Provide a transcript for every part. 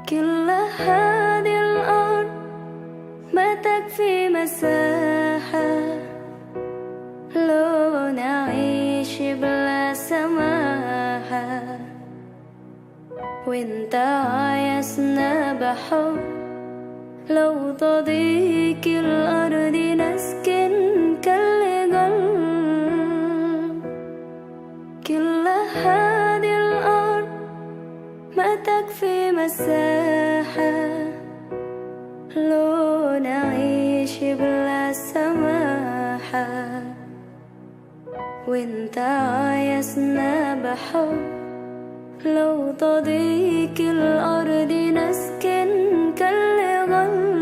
كل هذه الأرض ما تكفي مساحة لو نعيش بلا سماحة، وانت عايزنا بحب لو تضيق الأرض نسكن كالقلب. كل هذه الأرض ما تكفي مساحة لو نعيش بلا سماحة، وانت عايزنا بحب لو تضيق الأرض نسكن كالغل.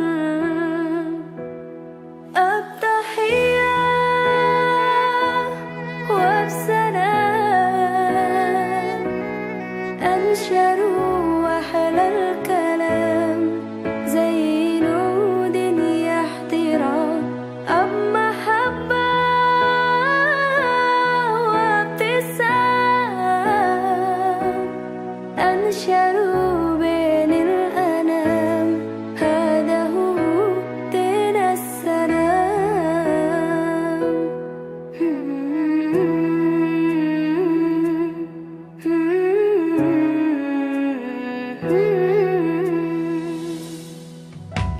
التحية وبسلام أنشر وأحلى الكلام زي نود احترام، أب محبة وابتسام أنشروا بين الأنام، هذا هو دين السلام.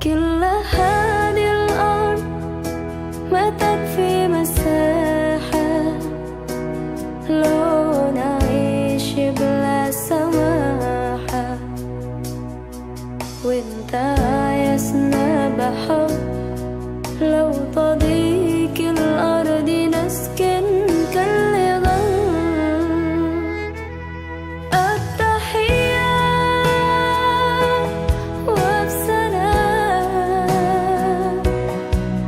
كل هذه الأرض ما تكفي مساحة لو نعيش بلا سماحة، وانت عايزنا بحب لو تضيق الأرض نسكن كالغل. التحية وبسلام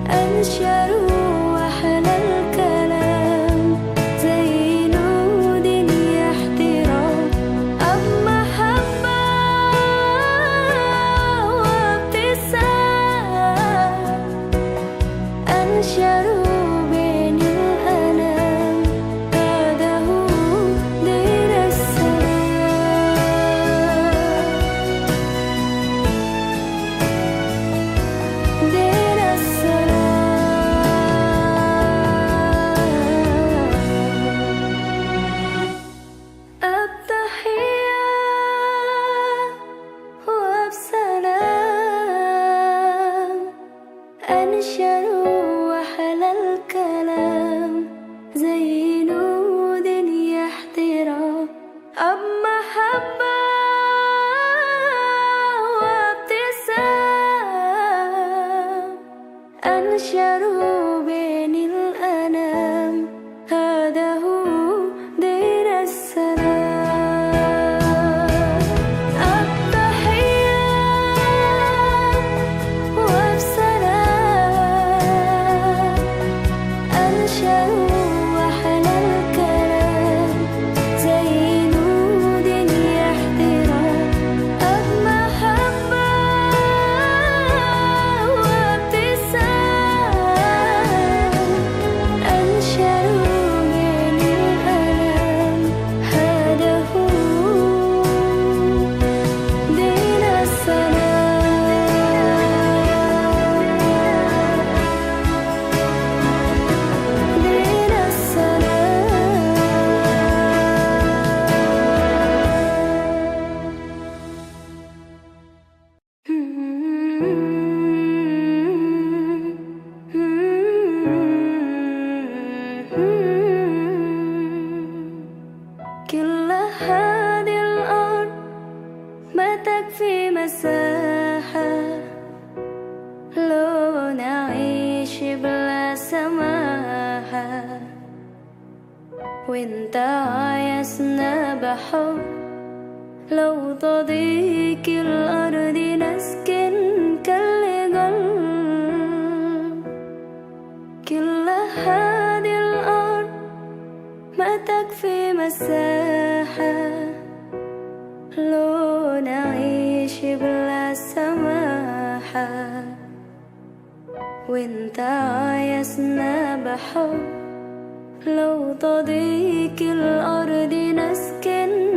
أنشروا وأحلى الكلام زي نود احترام، أب محبة وابتسام أنشروا بين الأنام، هذا هو دين السلام. دين السلام. التحية وبسلام أنشروا وأحلى الكلام زي نود احترام، أب محبة وابتسام أنشروا بين الأنام، هذا هو دين السلام. التحية وبسلام أنشروا وأحلى الكلام زي نود احترام، أب محبة وابتسام أنشروا بين الأنام، هذا هو دين السلام. دين السلام. كل هذه الأرض ما تكفي مساحة لو نعيش بلا سماحة، وانت عايزنا بحب لو تضيق الأرض نسكن كالقلب. كل هذه الأرض ما تكفي مساحة لو نعيش بلا سماحة، وانت عايزنا بحب، لو تضيق الأرض نسكن